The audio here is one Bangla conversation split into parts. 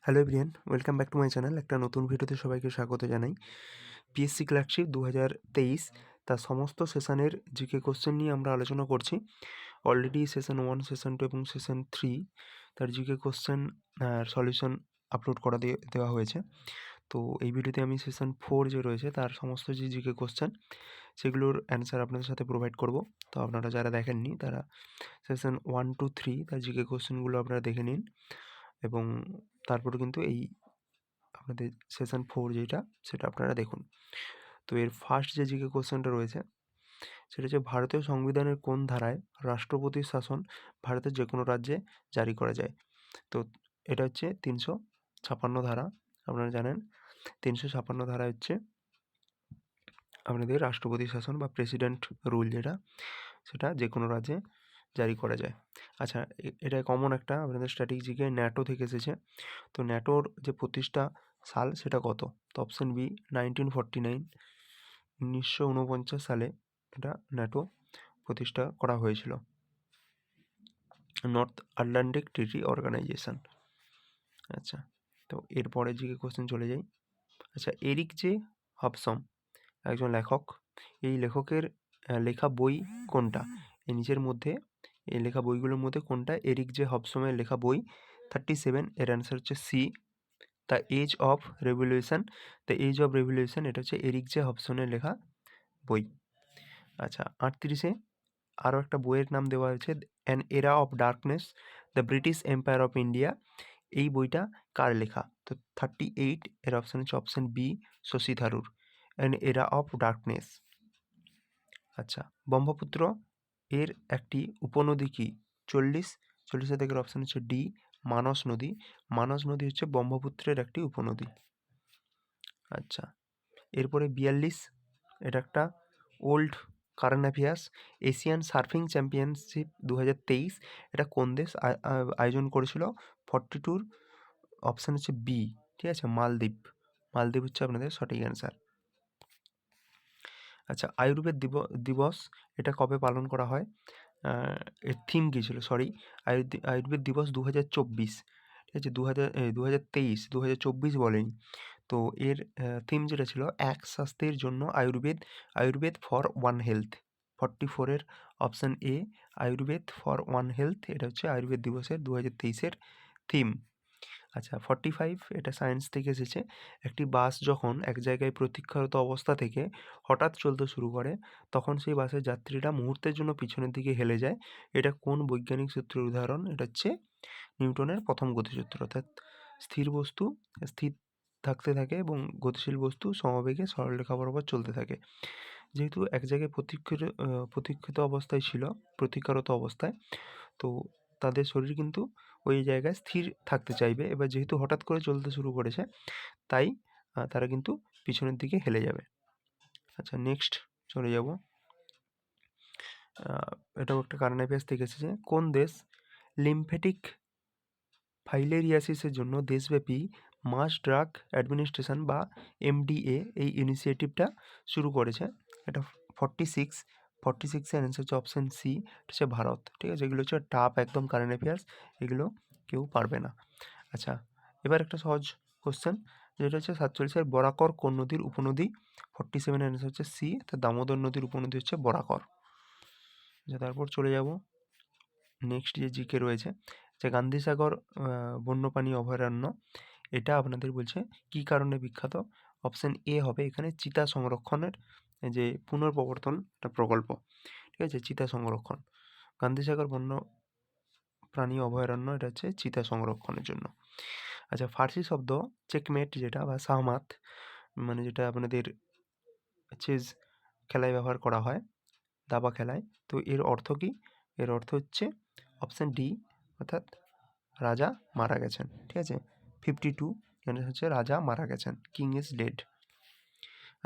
Hello everyone, welcome back to my channel. একটা নতুন ভিডিওতে সবাইকে স্বাগত জানাই। পিএসসি ক্লার্কশিপ 2023 তার সমস্ত সেশনের জিকে কোশ্চেন নিয়ে আমরা আলোচনা করছি। অলরেডি সেশন 1, সেশন 2 এবং সেশন 3 তার জিকে কোশ্চেন সলিউশন আপলোড করা দেওয়া হয়েছে। তো এই ভিডিওতে আমি সেশন 4 যে রয়েছে তার সমস্ত যে জিকে কোশ্চেন সেগুলোর অ্যান্সার আপনাদের সাথে প্রোভাইড করব। তো আপনারা যারা দেখেননি তারা সেশন 1 to 3 তার জিকে কোশ্চেনগুলো আপনারা দেখে নিন এবং তারপরে কিন্তু এই আপনাদের সেশন 4 যেটা সেটা আপনারা দেখুন। তো এর ফার্স্ট যে জিকে কোশ্চেনটা রয়েছে সেটা হচ্ছে, ভারতীয় সংবিধানের কোন ধারায় রাষ্ট্রপতির শাসন ভারতের যে কোনো রাজ্যে জারি করা যায়? তো এটা হচ্ছে 356 ধারা। আপনারা জানেন 356 ধারা হচ্ছে আপনাদের রাষ্ট্রপতি শাসন বা প্রেসিডেন্ট রুল, যেটা সেটা যে কোনো রাজ্যে জারি করা যায়। আচ্ছা, এটা কমন একটা আপনাদের স্ট্র্যাটেজিকে ন্যাটো থেকে এসেছে। তো ন্যাটোর যে প্রতিষ্ঠা সাল সেটা কত? তো অপশন বি 1949, 1949 সালে এটা ন্যাটো প্রতিষ্ঠা করা হয়েছিল, নর্থ আটলান্টিক ট্রিটি অর্গানাইজেশন। আচ্ছা, তো এরপরে জিকে কোশ্চেন চলে যাই। আচ্ছা, এরিক জে হবসন একজন লেখক। এই লেখকের লেখা বই কোনটা? এই নিচের মধ্যে এই লেখা বইগুলোর মধ্যে কোনটা এরিক জে হবসনের লেখা বই? 37, এর অ্যান্সার হচ্ছে C, the age of revolution. The age of revolution এটা হচ্ছে এরিক জে হবসনের লেখা বই। আচ্ছা, 38-এ আরও একটা বইয়ের নাম দেওয়া হয়েছে, an era of darkness, the British empire of India. এই বইটা কার লেখা? তো 38 এর অপশান হচ্ছে option B, Shashi Tharoor, an era of darkness. আচ্ছা, ব্রহ্মপুত্র এর একটি উপনদী কি? 40 থেকে অপশান হচ্ছে ডি, মানস নদী। মানস নদী হচ্ছে ব্রহ্মপুত্রের একটি উপনদী। আচ্ছা, এরপরে 42, এটা একটা old current affairs. Asian surfing championship 2023 এটা কোন দেশ আয়োজন করেছিল? 42 অপশান হচ্ছে বি, ঠিক আছে, মালদ্বীপ। মালদ্বীপ হচ্ছে আপনাদের সঠিক অ্যান্সার। আচ্ছা, আয়ুর্বেদ দিবস এটা কবে পালন করা হয়? এর থিম কী ছিল? সরি, আয়ুর্বেদ দিবস 2024, ঠিক আছে, 2023, 2024 বলেনি। তো এর থিম যেটা ছিল, এক স্বাস্থ্যের জন্য Ayurveda, Ayurveda for one health. 44 এর option A, Ayurveda for one health, এটা হচ্ছে আয়ুর্বেদ দিবসের 2023-এর থিম। আচ্ছা, 45 এটা সায়েন্স থেকে এসেছে। একটি বাস যখন এক জায়গায় প্রতীক্ষারত অবস্থা থেকে হঠাৎ চলতে শুরু করে তখন সেই বাসের যাত্রীরা মুহূর্তের জন্য পিছনের দিকে হেলে যায়। এটা কোন বৈজ্ঞানিক সূত্রের উদাহরণ? এটা হচ্ছে নিউটনের প্রথম গতিসূত্র। অর্থাৎ স্থির বস্তু স্থির থাকতে থাকে এবং গতিশীল বস্তু সমবেগে সরলরেখা বরাবর চলতে থাকে। যেহেতু এক জায়গায় প্রতীক্ষিত অবস্থায় ছিল, প্রতীক্ষারত অবস্থায়, তো তাদের শরীর কিন্তু ওই জায়গায় স্থির থাকতে চাইবে। এবার যেহেতু হঠাৎ করে চলতে শুরু করেছে তাই তারা কিন্তু পিছনের দিকে হেলে যাবে। আচ্ছা, নেক্সট চলে যাব। এটাও একটা কারেন্ট অ্যাফেয়ার্স থেকে এসেছে। কোন দেশ লিম্ফ্যাটিক ফাইলেরিয়াসিসের জন্য দেশব্যাপী মাস ড্রাগ অ্যাডমিনিস্ট্রেশন বা এমডিএ এই ইনিশিয়েটিভটা শুরু করেছে? এটা 46, 46 এর অ্যান্সার হচ্ছে অপশান সি, এটা হচ্ছে ভারত। ঠিক আছে, এগুলো হচ্ছে টাফ একদম কারেন্ট অ্যাফেয়ার্স, এগুলো কেউ পারবে না। আচ্ছা, এবার একটা সহজ কোশ্চেন, যেটা হচ্ছে 47-এর বরাকর কোন নদীর উপনদী? 47 এর অ্যান্সার হচ্ছে সি, তা দামোদর নদীর উপনদী হচ্ছে বরাকর। আচ্ছা, তারপর চলে যাব নেক্সট যে জিকে রয়েছে, যে গান্ধীসাগর বন্যপ্রাণী অভয়ারণ্য এটা আপনাদের বলছে কী কারণে বিখ্যাত? অপশান এ হবে এখানে চিতা সংরক্ষণের যে পুনর্প্রবর্তন একটা প্রকল্প, ঠিক আছে, চিতা সংরক্ষণ। গান্ধীসাগর বন্য প্রাণী অভয়ারণ্য এটা হচ্ছে চিতা সংরক্ষণের জন্য। আচ্ছা, ফার্সি শব্দ চেকমেট যেটা বা সাহমাত, মানে যেটা আপনাদের চেজ খেলায় ব্যবহার করা হয়, দাবা খেলায়, তো এর অর্থ কী? এর অর্থ হচ্ছে অপশান ডি, অর্থাৎ রাজা মারা গেছেন। ঠিক আছে, 52 এখানে হচ্ছে রাজা মারা গেছেন, কিং ইজ ডেড।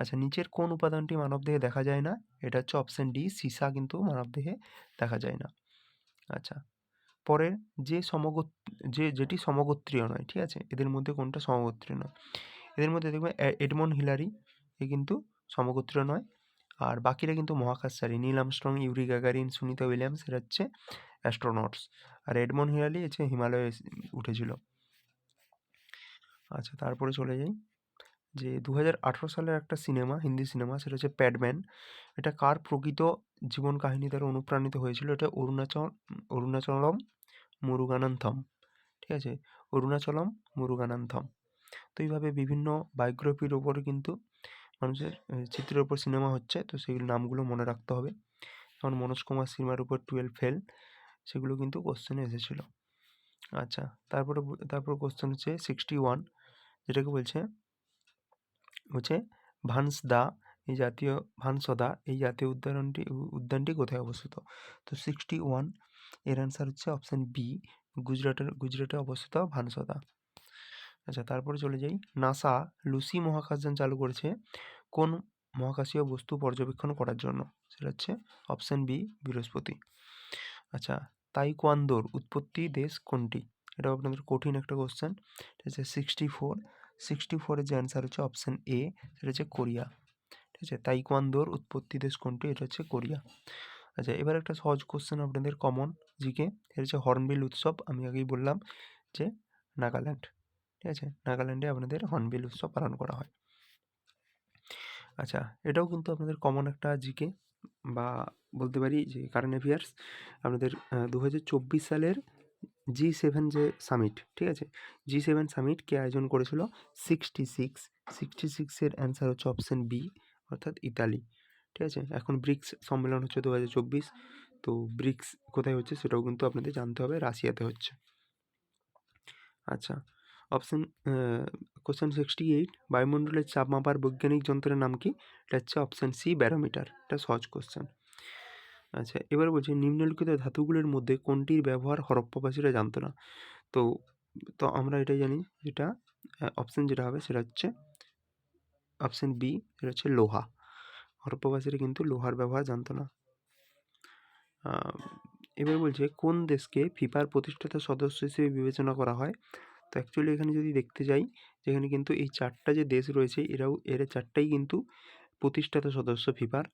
আচ্ছা, নিচের কোন উপাদানটি মানবদেহে দেখা যায় না? এটা হচ্ছে অপশান ডি, সীসা কিন্তু মানবদেহে দেখা যায় না। আচ্ছা, পরের যেটি সমগোত্রীয় নয়, ঠিক আছে, এদের মধ্যে কোনটা সমগোত্রীয় নয়? এদের মধ্যে দেখবেন এডমন্ড হিলারি, এ কিন্তু সমগোত্রীয় নয়, আর বাকিরা কিন্তু মহাকাশচারী। Neil Armstrong, Yuri Gagarin, Sunita Williams এরা হচ্ছে অ্যাস্ট্রোনটস, আর এডমন্ড হিলারি হচ্ছে হিমালয়ে উঠেছিল। আচ্ছা, তারপরে চলে যাই যে 2018 সালের একটা সিনেমা, হিন্দি সিনেমা, সেটা হচ্ছে প্যাডম্যান। এটা কার প্রকৃত জীবন কাহিনী দ্বারা অনুপ্রাণিত হয়েছিল? এটা অরুণাচলম মুরুগানান্থম, ঠিক আছে? অরুণাচলম মুরুগানান্থম। তো এইভাবে বিভিন্ন বায়োগ্রাফির ওপরে কিন্তু মানুষের চিত্রের ওপর সিনেমা হচ্ছে, তো সেগুলো নামগুলো মনে রাখতে হবে। যেমন মনোজ কুমার সিনেমার উপর 12 ফেল, সেগুলো কিন্তু কোশ্চেনে এসেছিল। আচ্ছা, তারপর কোশ্চেন হচ্ছে 61, যেটাকে হচ্ছে ভানসদা, এই জাতীয় উদ্যানটি কোথায় অবস্থিত? তো 61 এর অ্যান্সার হচ্ছে অপশন বি, গুজরাটে অবস্থিত ভানসদা। আচ্ছা, তারপরে চলে যাই, নাসা লুসি মহাকাশযান চালু করেছে কোন মহাকাশীয় বস্তু পর্যবেক্ষণ করার জন্য? সেটা হচ্ছে অপশন বি, বৃহস্পতি। আচ্ছা, তাইকোয়ান্দোর উৎপত্তি দেশ কোনটি? এটাও আপনাদের কঠিন একটা কোশ্চেন। ঠিক আছে, 64 এর যে অ্যান্সার হচ্ছে অপশন এ, সেটা হচ্ছে কোরিয়া। ঠিক আছে, তাইকোয়ান্দোর উৎপত্তি দেশ কোনটি? এটা হচ্ছে কোরিয়া। আচ্ছা, এবার একটা সহজ কোশ্চেন আপনাদের কমন জিকে, এটা হচ্ছে হর্নবিল উৎসব। আমি আগেই বললাম যে নাগাল্যান্ড, ঠিক আছে, নাগাল্যান্ডে আপনাদের হর্নবিল উৎসব পালন করা হয়। আচ্ছা, এটাও কিন্তু আপনাদের কমন একটা জিকে, বা বলতে পারি যে কারেন্ট অ্যাফেয়ার্স। আপনাদের 2024 সালের G7 যে সামিট, ঠিক আছে, G7 সামিট কে আয়োজন করেছিল? 66 এর অ্যান্সার হচ্ছে অপশন বি, অর্থাৎ ইতালি। ঠিক আছে, এখন ব্রিক্স সম্মেলন হচ্ছে 2024, তো ব্রিক্স কোথায় হচ্ছে সেটাও কিন্তু আপনাদের জানতে হবে, রাশিয়াতে হচ্ছে। আচ্ছা, অপশন কোশ্চেন 68, বায়ুমণ্ডলের চাপ মাপার বৈজ্ঞানিক যন্ত্রের নাম কি? এটা হচ্ছে অপশন সি, ব্যারোমিটার। এটা সহজ কোশ্চেন। আচ্ছা, এবার বলছি নিম্নলিখিত ধাতুগুলির মধ্যে কোনটির ব্যবহার হরপ্পাবাসীরা জানতো না? তো তো আমরা এটাই জানি, যেটা অপশন যেটা হবে সেটা হচ্ছে অপশন বি, সেটা হচ্ছে লোহা। হরপ্পাবাসীরা কিন্তু লোহার ব্যবহার জানতো না। এবার বলছে কোন দেশকে ফিফার প্রতিষ্ঠাতা সদস্য হিসেবে বিবেচনা করা হয়? তো অ্যাকচুয়ালি এখানে যদি দেখতে যাই, যেখানে কিন্তু এই 4টা যে দেশ রয়েছে, এরা 4টাই কিন্তু প্রতিষ্ঠাতা সদস্য ফিফার।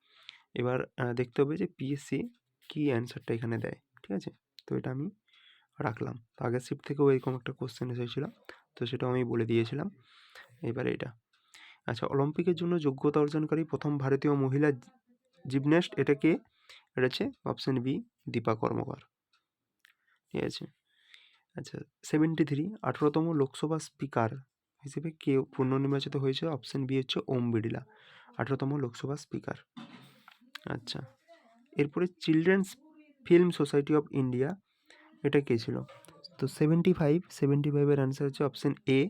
এবার দেখতে হবে যে পিএসসি কি অ্যান্সারটা এখানে দেয়, ঠিক আছে? তো এটা আমি রাখলাম। তো আগের শিফট থেকেও এরকম একটা কোশ্চেন এসেছিল, তো সেটাও আমি বলে দিয়েছিলাম। এবার এটা, আচ্ছা, অলিম্পিকের জন্য যোগ্যতা অর্জনকারী প্রথম ভারতীয় মহিলা জিমন্যাস্ট এটা কে? এটা হচ্ছে অপশন বি, দীপা কর্মকার। ঠিক আছে। আচ্ছা, 73, 18তম লোকসভা স্পিকার হিসেবে কে পুনর্নির্বাচিত হয়েছে? অপশন বি হচ্ছে ওম বিড়লা, 18তম লোকসভা স্পিকার। আচ্ছা, এরপরে children's film society of India, এটা কে ছিল? তো 75 এর অ্যান্সার হচ্ছে অপশন এ,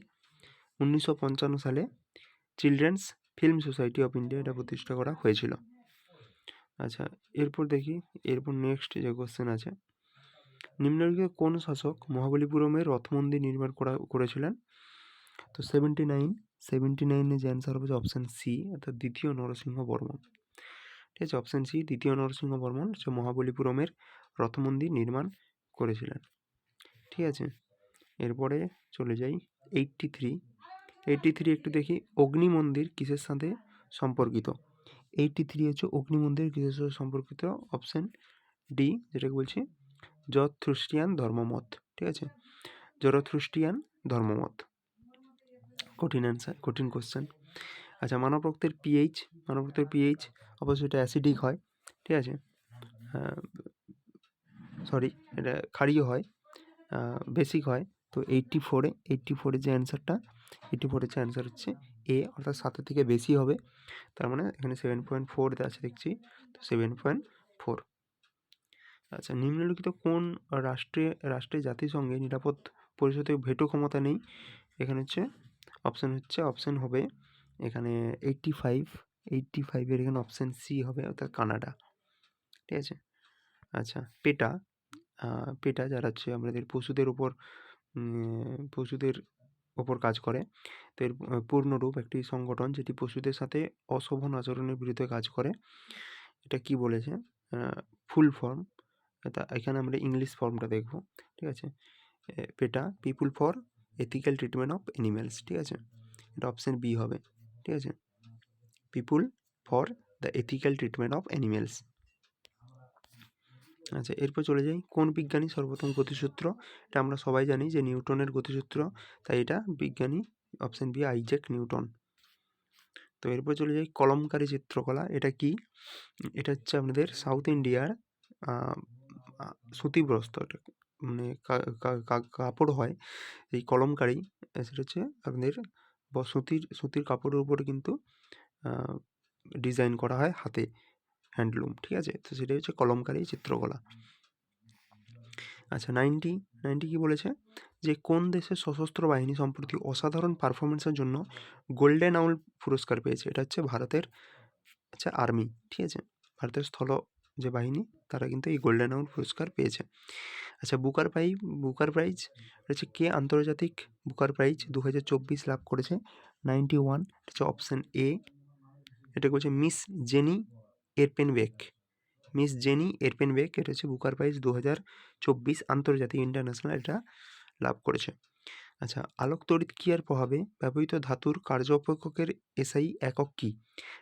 1955 সালে children's film society of India এটা প্রতিষ্ঠা করা হয়েছিল। আচ্ছা, এরপর দেখি, এরপর নেক্সট যে কোশ্চেন আছে, নিম্নলিখিত কোন শাসক মহাবলীপুরমের রথ মন্দির নির্মাণ করেছিলেন? তো 79 যে অ্যান্সার হবে অপশন সি, অর্থাৎ দ্বিতীয় নরসিংহ বর্মন। ঠিক আছে, অপশন সি, দ্বিতীয় নরসিংহ বর্মন হচ্ছে মহাবলীপুরমের রথ মন্দির নির্মাণ করেছিলেন। ঠিক আছে, এরপরে চলে যাই 83 একটু দেখি, অগ্নি মন্দির কিসের সাথে সম্পর্কিত? 83 হচ্ছে অগ্নি মন্দির কিসের সাথে সম্পর্কিত? অপশন ডি, যেটাকে বলছি জরথ্রুস্টিয়ান ধর্মমত। ঠিক আছে, জরথ্রুস্টিয়ান ধর্মমত। কঠিন অ্যান্সার, কঠিন কোশ্চেন। আচ্ছা, মানব রক্তের পিএইচ অবশ্যই এটা অ্যাসিডিক হয়, ঠিক আছে, সরি, এটা ক্ষারীয় হয়, বেসিক হয়। তো 84 যে অ্যান্সারটা, 84 যে অ্যান্সার হচ্ছে এ, অর্থাৎ 7 থেকে বেশি হবে। তার মানে এখানে 7.4 আছে দেখছি, তো 7.4। আচ্ছা, নিম্নলিখিত কোন রাষ্ট্রে জাতিসংঘে নিরাপদ পরিষদে ভেটো ক্ষমতা নেই? এখানে অপশন হবে এখানে 85 এর এখানে অপশন সি হবে, অর্থাৎ কানাডা। ঠিক আছে। আচ্ছা, পেটা যারা হচ্ছে আমাদের পশুদের ওপর কাজ করে, তো এর পূর্ণরূপ একটি সংগঠন যেটি পশুদের সাথে অশোভন আচরণের বিরুদ্ধে কাজ করে। এটা কি বলেছে ফুল ফর্ম? এখানে আমরা ইংলিশ ফর্মটা দেখব। ঠিক আছে, পেটা, পিপুল for ethical treatment of animals. ঠিক আছে, এটা অপশন বি হবে। ঠিক আছে, পিপুল for the ethical treatment of animals. আচ্ছা, এরপর চলে যাই, কোন বিজ্ঞানী সর্বপ্রথম গতিসূত্র? এটা আমরা সবাই জানি যে নিউটনের গতিসূত্র, তাই এটা বিজ্ঞানী অপশন বি আইজ্যাক নিউটন। তো এরপর চলে যাই কলমকারী চিত্রকলা। এটা কি? এটা হচ্ছে আপনাদের সাউথ ইন্ডিয়ার সুতি বস্ত্র, এটা মানে কাপড় হয় এই কলমকারী, সেটা হচ্ছে আপনাদের সুতির কাপড়ের উপরে কিন্তু ডিজাইন করা হয় হাতে, হ্যান্ডলুম, ঠিক আছে? তো সেটাই হচ্ছে কলমকারী চিত্রকলা। আচ্ছা, 90 কি বলেছে, যে কোন দেশের সশস্ত্র বাহিনী সম্প্রতি অসাধারণ পারফরমেন্সের জন্য গোল্ডেন আউল পুরস্কার পেয়েছে? এটা হচ্ছে ভারতের আর্মি, ঠিক আছে? ভারতের স্থল যে বাহিনী, তারা কিন্তু এই গোল্ডেন আউল পুরস্কার পেয়েছে। আচ্ছা, বুকার প্রাইজ হচ্ছে কে আন্তর্জাতিক বুকার প্রাইজ 2024 লাভ করেছে? 91 হচ্ছে অপশন এ, এটা বলছে মিস জেনি এরপেনবেক। মিস জেনি এরপেনবেক, এটা হচ্ছে বুকার প্রাইজ 2024 আন্তর্জাতিক ইন্টারন্যাশনাল, এটা লাভ করেছে। আচ্ছা, আলোক তড়িৎ ক্রিয়ার প্রভাবে ব্যবহৃত ধাতুর কার্য অপেক্ষকের এসআই একক কি?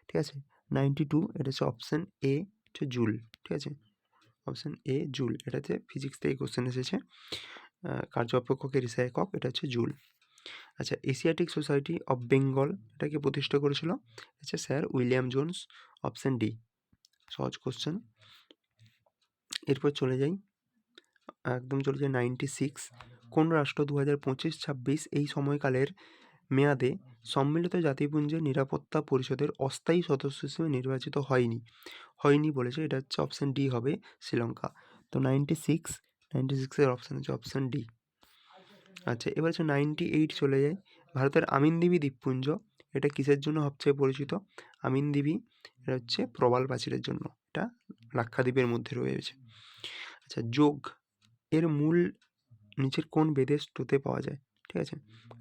ঠিক আছে, 92, এটা হচ্ছে অপশন এ, হচ্ছে জুল, ঠিক আছে? অপশন এ জুল, এটাতে ফিজিক্স থেকে কোশ্চেন এসেছে। কার্য অপেক্ষকের এসআই একক, এটা হচ্ছে জুল। আচ্ছা, এশিয়াটিক সোসাইটি অফ বেঙ্গল এটাকে প্রতিষ্ঠা করেছিল? আচ্ছা sir William Jones, option D. সহজ কোশ্চেন। এরপর চলে যাই 96। কোন রাষ্ট্র 2025-26 এই সময়কালের মেয়াদে সম্মিলিত জাতিপুঞ্জের নিরাপত্তা পরিষদের অস্থায়ী সদস্য হিসেবে নির্বাচিত হয়নি বলেছে? এটা হচ্ছে অপশন ডি হবে, শ্রীলঙ্কা। তো 96 এর অপশন হচ্ছে অপশন ডি। আচ্ছা, এবার হচ্ছে 98 চলে যায়। ভারতের আমিনদ্বীপী দ্বীপপুঞ্জ এটা কিসের জন্য সবচেয়ে পরিচিত? আমিনদ্বীপী এটা হচ্ছে প্রবাল প্রাচীরের জন্য, এটা লাক্ষাদ্বীপের মধ্যে রয়েছে। আচ্ছা, যোগ এর মূল নিচের কোন বেদের স্তুতে পাওয়া যায়? ঠিক আছে,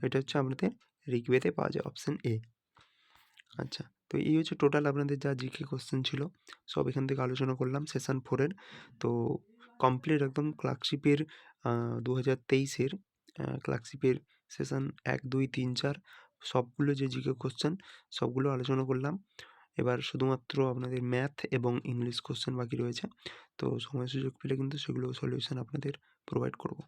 এটা হচ্ছে আপনাদের ঋগ্বেদে পাওয়া যায়, অপশন এ। আচ্ছা, তো এই হচ্ছে টোটাল আপনাদের যা জিকে কোশ্চেন ছিল, সব এখান থেকে আলোচনা করলাম সেশন 4-এর। তো কমপ্লিট একদম ক্লার্কশিপের 2023-এর ক্লার্কশিপের সেশন 1, 2, 3, 4 সবগুলো যে জিকে কোশ্চেন সবগুলো আলোচনা করলাম। এবার শুধুমাত্র আপনাদের ম্যাথ এবং ইংলিশ কোশ্চেন বাকি রয়েছে। তো সময় সুযোগ পেলে কিন্তু সেগুলো সলিউশন আপনাদের প্রোভাইড করব।